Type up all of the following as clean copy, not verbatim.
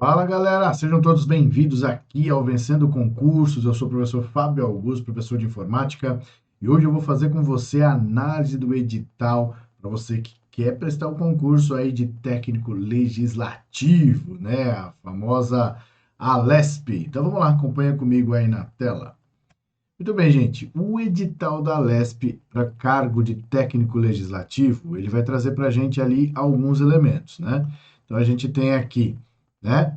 Fala galera, sejam todos bem-vindos aqui ao Vencendo Concursos. Eu sou o professor Fábio Augusto, professor de informática, e hoje eu vou fazer com você a análise do edital para você que quer prestar o concurso aí de técnico legislativo, né? A famosa ALESP. Então vamos lá, acompanha comigo aí na tela. Muito bem, gente. O edital da ALESP para cargo de técnico legislativo, ele vai trazer para a gente ali alguns elementos, né? Então a gente tem aqui, né?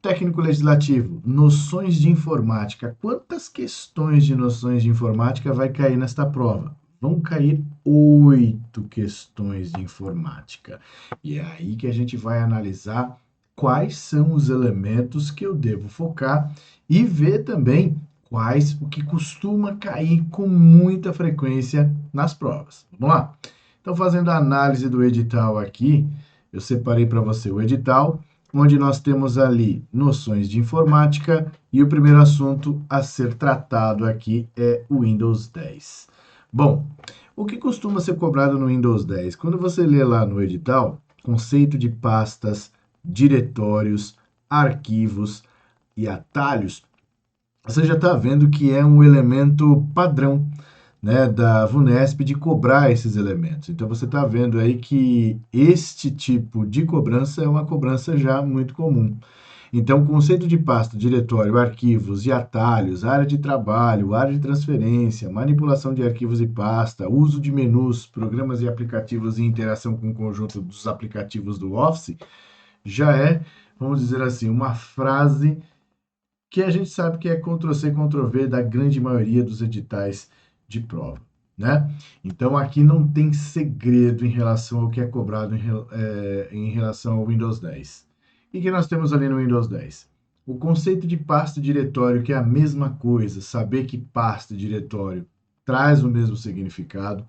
Técnico legislativo, noções de informática. Quantas questões de noções de informática vai cair nesta prova? Vão cair 8 questões de informática. E é aí que a gente vai analisar quais são os elementos que eu devo focar e ver também quais o que costuma cair com muita frequência nas provas. Vamos lá? Então, fazendo a análise do edital aqui, eu separei para você o edital onde nós temos ali noções de informática e o primeiro assunto a ser tratado aqui é o Windows 10. Bom, o que costuma ser cobrado no Windows 10? Quando você lê lá no edital, conceito de pastas, diretórios, arquivos e atalhos, você já está vendo que é um elemento padrão, né, da VUNESP de cobrar esses elementos. Então você está vendo aí que este tipo de cobrança é uma cobrança já muito comum. Então, o conceito de pasta, diretório, arquivos e atalhos, área de trabalho, área de transferência, manipulação de arquivos e pasta, uso de menus, programas e aplicativos e interação com o conjunto dos aplicativos do Office, já é, vamos dizer assim, uma frase que a gente sabe que é Ctrl+C, Ctrl+V da grande maioria dos editais de prova, né? Então aqui não tem segredo em relação ao que é cobrado em relação ao Windows 10. E que nós temos ali no Windows 10? O conceito de pasta e diretório, que é a mesma coisa, saber que pasta e diretório traz o mesmo significado,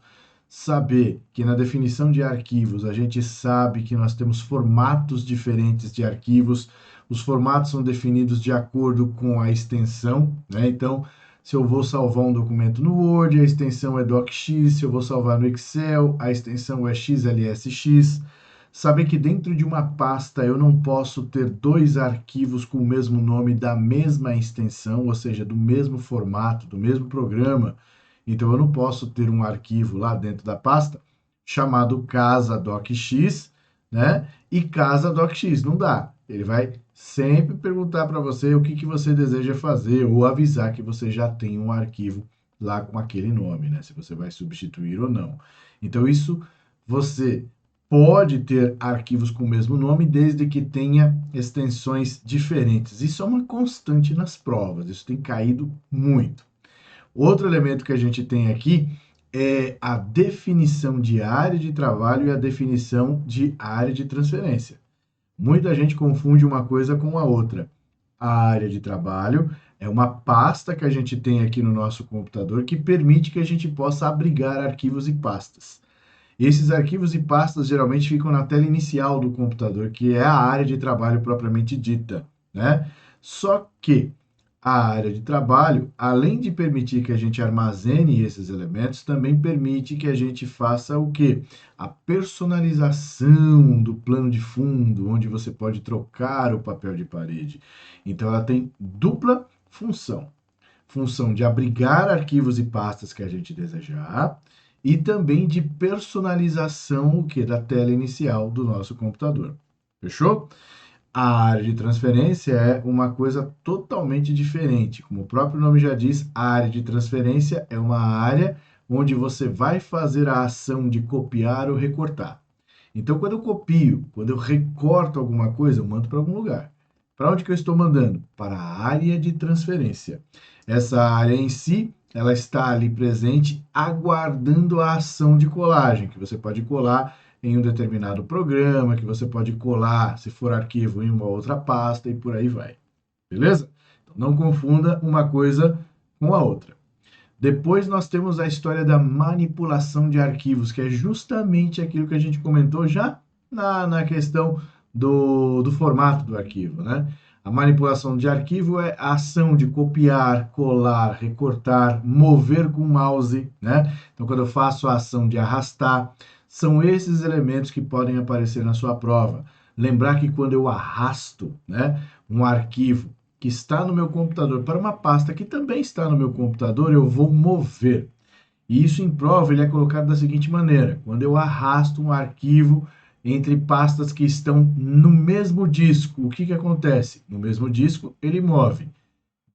saber que na definição de arquivos a gente sabe que nós temos formatos diferentes de arquivos, os formatos são definidos de acordo com a extensão, né? Então, se eu vou salvar um documento no Word, a extensão é docx, se eu vou salvar no Excel, a extensão é xlsx. Saber que dentro de uma pasta eu não posso ter dois arquivos com o mesmo nome da mesma extensão, ou seja, do mesmo formato, do mesmo programa. Então eu não posso ter um arquivo lá dentro da pasta chamado casa.docx, né? E casa.docx, não dá. Ele vai sempre perguntar para você o que você deseja fazer ou avisar que você já tem um arquivo lá com aquele nome, né? Se você vai substituir ou não. Então isso você pode ter arquivos com o mesmo nome desde que tenha extensões diferentes. Isso é uma constante nas provas, isso tem caído muito. Outro elemento que a gente tem aqui é a definição de área de trabalho e a definição de área de transferência. Muita gente confunde uma coisa com a outra. A área de trabalho é uma pasta que a gente tem aqui no nosso computador que permite que a gente possa abrigar arquivos e pastas. Esses arquivos e pastas geralmente ficam na tela inicial do computador, que é a área de trabalho propriamente dita, né? Só que a área de trabalho, além de permitir que a gente armazene esses elementos, também permite que a gente faça o quê? A personalização do plano de fundo, onde você pode trocar o papel de parede. Então, ela tem dupla função. Função de abrigar arquivos e pastas que a gente desejar e também de personalização o que da tela inicial do nosso computador. Fechou? A área de transferência é uma coisa totalmente diferente. Como o próprio nome já diz, a área de transferência é uma área onde você vai fazer a ação de copiar ou recortar. Então, quando eu copio, quando eu recorto alguma coisa, eu mando para algum lugar. Para onde que eu estou mandando? Para a área de transferência. Essa área em si, ela está ali presente, aguardando a ação de colagem, que você pode colar em um determinado programa, que você pode colar, se for arquivo, em uma outra pasta e por aí vai. Beleza? Então, não confunda uma coisa com a outra. Depois nós temos a história da manipulação de arquivos, que é justamente aquilo que a gente comentou já na questão do formato do arquivo, né? A manipulação de arquivo é a ação de copiar, colar, recortar, mover com o mouse, né? Então, quando eu faço a ação de arrastar, são esses elementos que podem aparecer na sua prova. Lembrar que quando eu arrasto, né, um arquivo que está no meu computador para uma pasta que também está no meu computador, eu vou mover. E isso em prova ele é colocado da seguinte maneira: quando eu arrasto um arquivo entre pastas que estão no mesmo disco, o que acontece? No mesmo disco ele move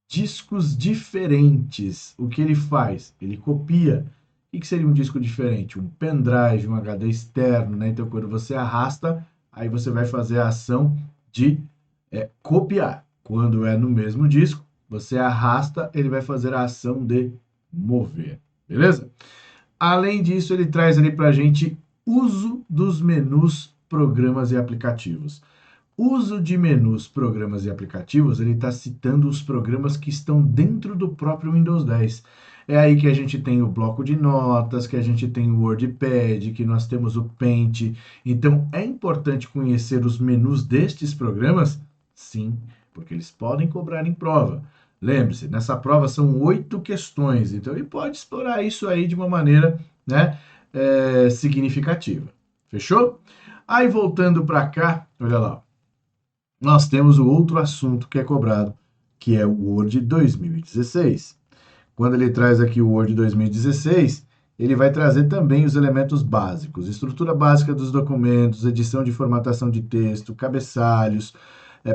discos diferentes. O que ele faz? Ele copia. O que seria um disco diferente? Um pendrive, um HD externo, né? Então, quando você arrasta, aí você vai fazer a ação de copiar. Quando é no mesmo disco, você arrasta, ele vai fazer a ação de mover. Beleza? Além disso, ele traz ali para a gente uso dos menus, programas e aplicativos. Uso de menus, programas e aplicativos, ele está citando os programas que estão dentro do próprio Windows 10. É aí que a gente tem o bloco de notas, que a gente tem o WordPad, que nós temos o Paint. Então, é importante conhecer os menus destes programas? Sim, porque eles podem cobrar em prova. Lembre-se, nessa prova são 8 questões, então ele pode explorar isso aí de uma maneira, né, significativa. Fechou? Aí, voltando para cá, olha lá, nós temos o outro assunto que é cobrado, que é o Word 2016. Quando ele traz aqui o Word 2016, ele vai trazer também os elementos básicos, estrutura básica dos documentos, edição de formatação de texto, cabeçalhos,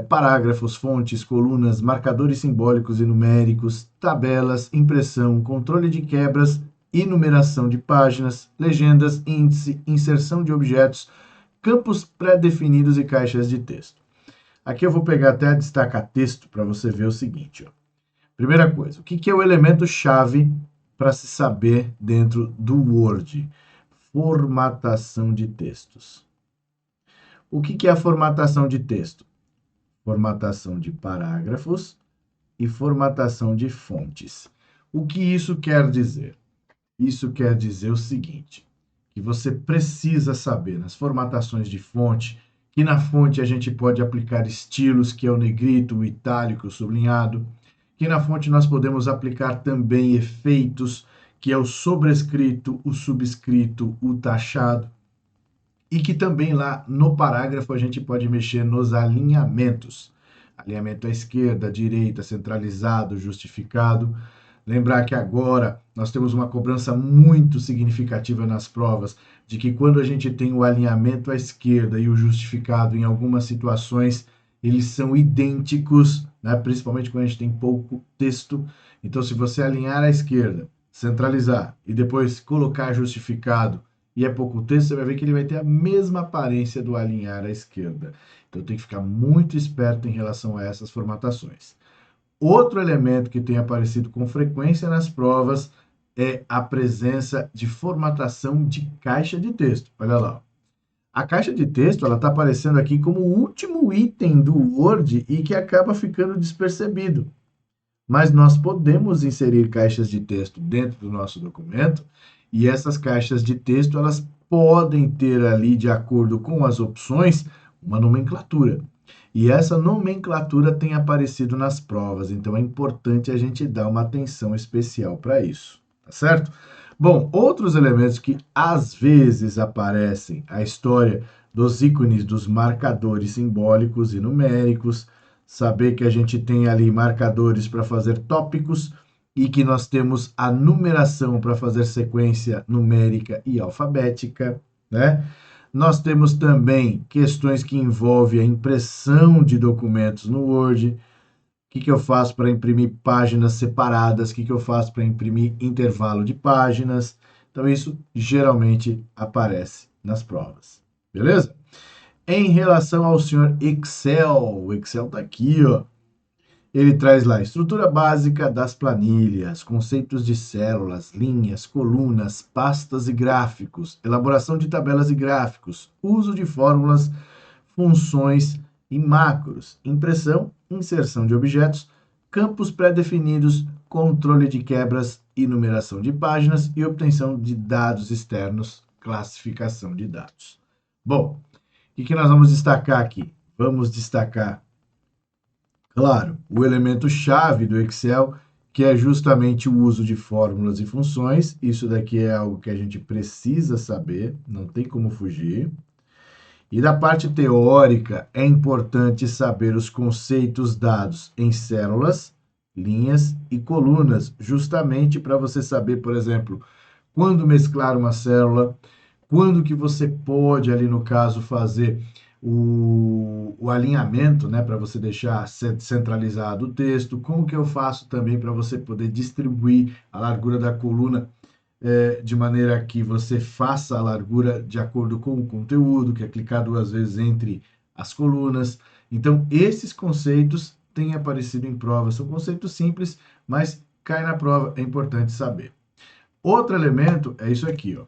parágrafos, fontes, colunas, marcadores simbólicos e numéricos, tabelas, impressão, controle de quebras e numeração de páginas, legendas, índice, inserção de objetos, campos pré-definidos e caixas de texto. Aqui eu vou pegar até destacar texto para você ver o seguinte. Ó. Primeira coisa, o que é o elemento-chave para se saber dentro do Word? Formatação de textos. O que é a formatação de texto? Formatação de parágrafos e formatação de fontes. O que isso quer dizer? Isso quer dizer o seguinte, que você precisa saber nas formatações de fonte, que na fonte a gente pode aplicar estilos, que é o negrito, o itálico, o sublinhado, que na fonte nós podemos aplicar também efeitos, que é o sobrescrito, o subscrito, o taxado, e que também lá no parágrafo a gente pode mexer nos alinhamentos. Alinhamento à esquerda, à direita, centralizado, justificado. Lembrar que agora nós temos uma cobrança muito significativa nas provas de que quando a gente tem o alinhamento à esquerda e o justificado em algumas situações, eles são idênticos, né? Principalmente quando a gente tem pouco texto. Então, se você alinhar à esquerda, centralizar e depois colocar justificado e é pouco texto, você vai ver que ele vai ter a mesma aparência do alinhar à esquerda. Então, tem que ficar muito esperto em relação a essas formatações. Outro elemento que tem aparecido com frequência nas provas é a presença de formatação de caixa de texto. Olha lá. A caixa de texto ela está aparecendo aqui como o último item do Word e que acaba ficando despercebido. Mas nós podemos inserir caixas de texto dentro do nosso documento e essas caixas de texto elas podem ter ali, de acordo com as opções, uma nomenclatura. E essa nomenclatura tem aparecido nas provas, então é importante a gente dar uma atenção especial para isso, tá certo? Bom, outros elementos que às vezes aparecem, a história dos ícones dos marcadores simbólicos e numéricos, saber que a gente tem ali marcadores para fazer tópicos e que nós temos a numeração para fazer sequência numérica e alfabética, né? Nós temos também questões que envolvem a impressão de documentos no Word. O que eu faço para imprimir páginas separadas? O que eu faço para imprimir intervalo de páginas? Então, isso geralmente aparece nas provas. Beleza? Em relação ao senhor Excel, o Excel está aqui, ó. Ele traz lá estrutura básica das planilhas, conceitos de células, linhas, colunas, pastas e gráficos, elaboração de tabelas e gráficos, uso de fórmulas, funções e macros, impressão, inserção de objetos, campos pré-definidos, controle de quebras e numeração de páginas e obtenção de dados externos, classificação de dados. Bom, o que nós vamos destacar aqui? Vamos destacar, claro, o elemento-chave do Excel, que é justamente o uso de fórmulas e funções. Isso daqui é algo que a gente precisa saber, não tem como fugir. E da parte teórica, é importante saber os conceitos dados em células, linhas e colunas, justamente para você saber, por exemplo, quando mesclar uma célula, quando que você pode, ali no caso, fazer o alinhamento, né, para você deixar centralizado o texto, como que eu faço também para você poder distribuir a largura da coluna de maneira que você faça a largura de acordo com o conteúdo, que é clicar duas vezes entre as colunas. Então, esses conceitos têm aparecido em prova. São conceitos simples, mas cai na prova, é importante saber. Outro elemento é isso aqui, ó.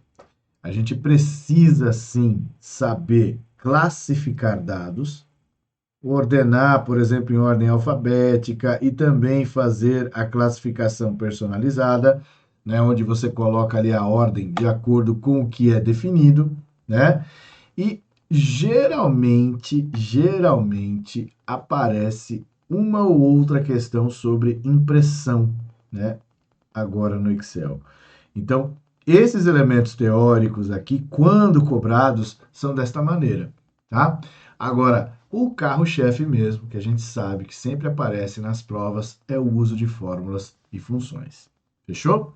A gente precisa sim saber classificar dados, ordenar, por exemplo, em ordem alfabética e também fazer a classificação personalizada, né, onde você coloca ali a ordem de acordo com o que é definido, né? E geralmente aparece uma ou outra questão sobre impressão, né? Agora no Excel. Então, esses elementos teóricos aqui, quando cobrados, são desta maneira, tá? Agora, o carro-chefe mesmo, que a gente sabe que sempre aparece nas provas, é o uso de fórmulas e funções. Fechou?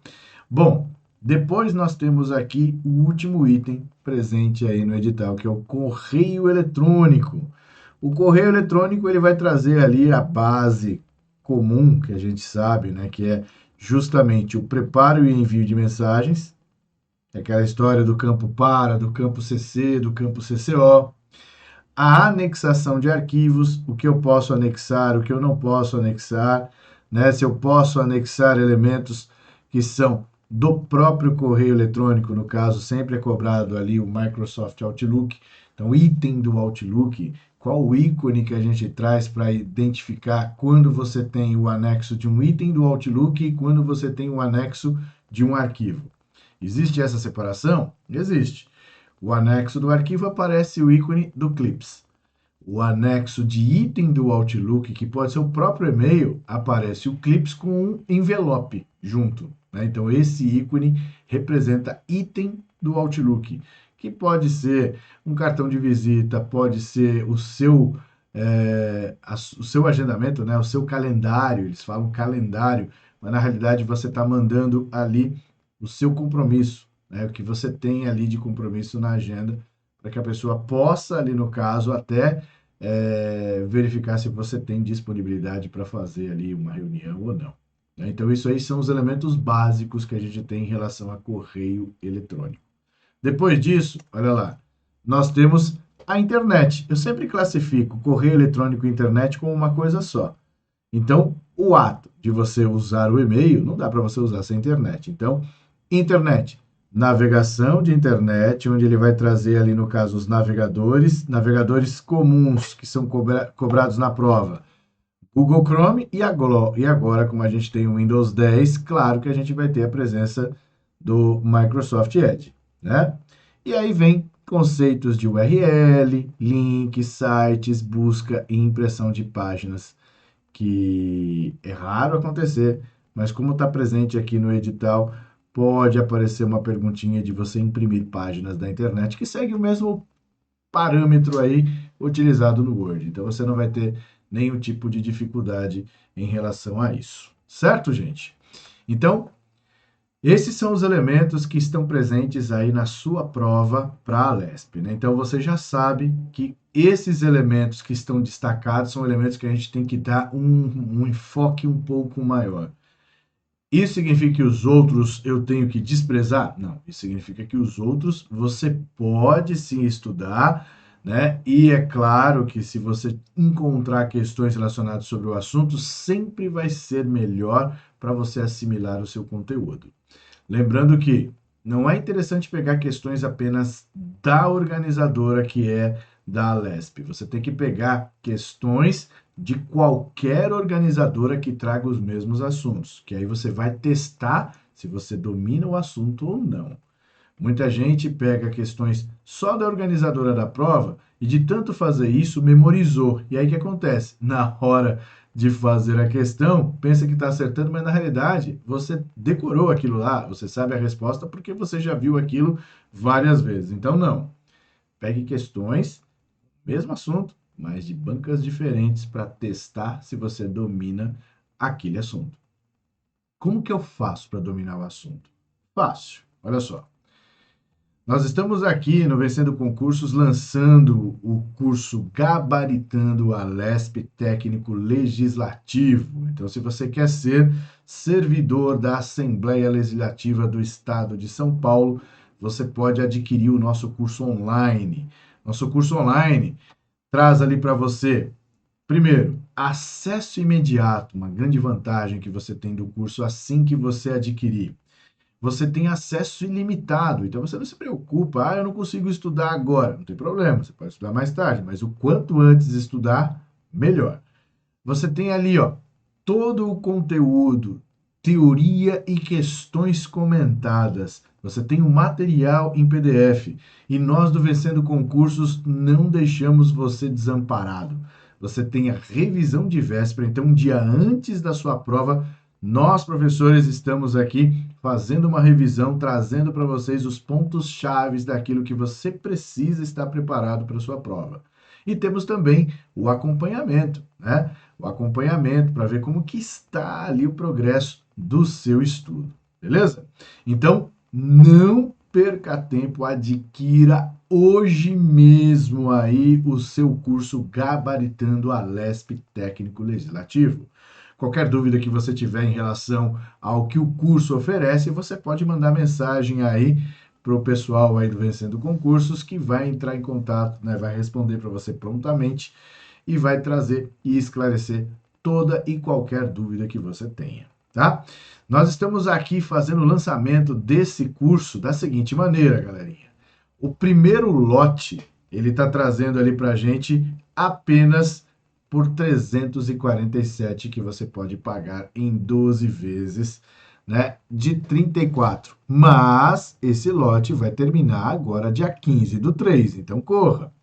Bom, depois nós temos aqui o último item presente aí no edital, que é o correio eletrônico. O correio eletrônico ele vai trazer ali a base comum que a gente sabe, né, que é justamente o preparo e envio de mensagens, aquela história do campo para, do campo CC, do campo CCO, a anexação de arquivos, o que eu posso anexar, o que eu não posso anexar, né? Se eu posso anexar elementos que são do próprio correio eletrônico, no caso, sempre é cobrado ali o Microsoft Outlook. Então, item do Outlook, qual o ícone que a gente traz para identificar quando você tem o anexo de um item do Outlook e quando você tem o anexo de um arquivo. Existe essa separação? Existe. O anexo do arquivo aparece o ícone do Clips. O anexo de item do Outlook, que pode ser o próprio e-mail, aparece o Clips com um envelope junto, né? Então, esse ícone representa item do Outlook, que pode ser um cartão de visita, pode ser o seu agendamento, né? O seu calendário, eles falam calendário, mas na realidade você está mandando ali o seu compromisso, né? O que você tem ali de compromisso na agenda, para que a pessoa possa, ali no caso, até verificar se você tem disponibilidade para fazer ali uma reunião ou não. Né? Então, isso aí são os elementos básicos que a gente tem em relação a correio eletrônico. Depois disso, olha lá, nós temos a internet. Eu sempre classifico correio eletrônico e internet como uma coisa só. Então, o ato de você usar o e-mail, não dá para você usar sem internet. Então, internet, navegação de internet, onde ele vai trazer ali, no caso, os navegadores comuns que são cobrados na prova. Google Chrome e agora, como a gente tem o Windows 10, claro que a gente vai ter a presença do Microsoft Edge, né? E aí vem conceitos de URL, links, sites, busca e impressão de páginas, que é raro acontecer, mas como está presente aqui no edital, pode aparecer uma perguntinha de você imprimir páginas da internet que segue o mesmo parâmetro aí utilizado no Word. Então você não vai ter nenhum tipo de dificuldade em relação a isso. Certo, gente? Então, esses são os elementos que estão presentes aí na sua prova para a Alesp, né? Então você já sabe que esses elementos que estão destacados são elementos que a gente tem que dar um enfoque um pouco maior. Isso significa que os outros eu tenho que desprezar? Não, isso significa que os outros você pode sim estudar, né? E é claro que se você encontrar questões relacionadas sobre o assunto, sempre vai ser melhor para você assimilar o seu conteúdo. Lembrando que não é interessante pegar questões apenas da organizadora que é da Alesp. Você tem que pegar questões de qualquer organizadora que traga os mesmos assuntos, que aí você vai testar se você domina o assunto ou não. Muita gente pega questões só da organizadora da prova e de tanto fazer isso, memorizou. E aí o que acontece? Na hora de fazer a questão, pensa que está acertando, mas na realidade você decorou aquilo lá, você sabe a resposta porque você já viu aquilo várias vezes. Então, não. Pegue questões Mesmo assunto, mas de bancas diferentes para testar se você domina aquele assunto. Como que eu faço para dominar o assunto? Fácil. Olha só. Nós estamos aqui no Vencendo Concursos lançando o curso Gabaritando a LESP Técnico Legislativo. Então, se você quer ser servidor da Assembleia Legislativa do Estado de São Paulo, você pode adquirir o nosso curso online. Nosso curso online traz ali para você, primeiro, acesso imediato, uma grande vantagem que você tem do curso assim que você adquirir. Você tem acesso ilimitado, então você não se preocupa, eu não consigo estudar agora, não tem problema, você pode estudar mais tarde, mas o quanto antes estudar, melhor. Você tem ali, ó, todo o conteúdo, teoria e questões comentadas. Você tem o material em PDF. E nós do Vencendo Concursos não deixamos você desamparado. Você tem a revisão de véspera, então um dia antes da sua prova, nós, professores, estamos aqui fazendo uma revisão, trazendo para vocês os pontos chaves daquilo que você precisa estar preparado para a sua prova. E temos também o acompanhamento, né? O acompanhamento para ver como que está ali o progresso do seu estudo, beleza? Então, não perca tempo, adquira hoje mesmo aí o seu curso Gabaritando a LESP Técnico Legislativo. Qualquer dúvida que você tiver em relação ao que o curso oferece, você pode mandar mensagem aí para o pessoal aí do Vencendo Concursos, que vai entrar em contato, né, vai responder para você prontamente e vai trazer e esclarecer toda e qualquer dúvida que você tenha, tá? Nós estamos aqui fazendo o lançamento desse curso da seguinte maneira, galerinha. O primeiro lote, ele está trazendo ali para a gente apenas por 347 que você pode pagar em 12 vezes, né, de 34. Mas esse lote vai terminar agora dia 15 do 3, então corra.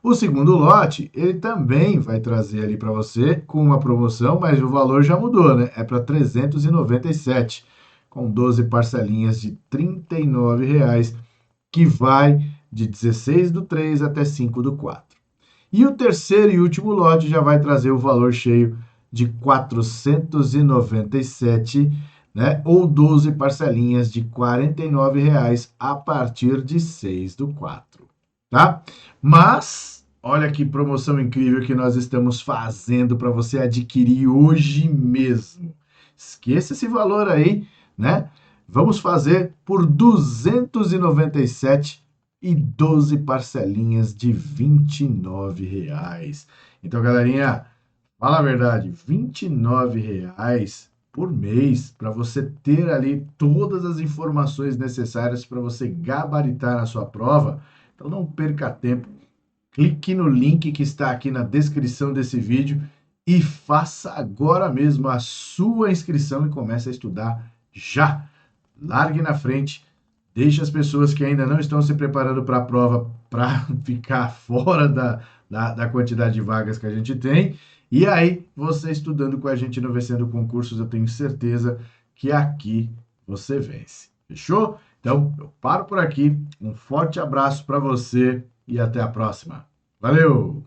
O segundo lote, ele também vai trazer ali para você com uma promoção, mas o valor já mudou, né? É para 397, com 12 parcelinhas de R$ 39,00, que vai de 16 do 3 até 5 do 4. E o terceiro e último lote já vai trazer o valor cheio de 497, né? Ou 12 parcelinhas de R$ 49,00 a partir de 6 do 4, tá? Mas olha que promoção incrível que nós estamos fazendo para você adquirir hoje mesmo. Esqueça esse valor aí, né? Vamos fazer por 297 e 12 parcelinhas de R$ 29,00. Então, galerinha, fala a verdade, R$ 29,00 por mês para você ter ali todas as informações necessárias para você gabaritar na sua prova. Então não perca tempo, clique no link que está aqui na descrição desse vídeo e faça agora mesmo a sua inscrição e comece a estudar já. Largue na frente, deixe as pessoas que ainda não estão se preparando para a prova para ficar fora da quantidade de vagas que a gente tem. E aí, você estudando com a gente no Vencendo Concursos, eu tenho certeza que aqui você vence. Fechou? Então, eu paro por aqui. Um forte abraço para você e até a próxima. Valeu!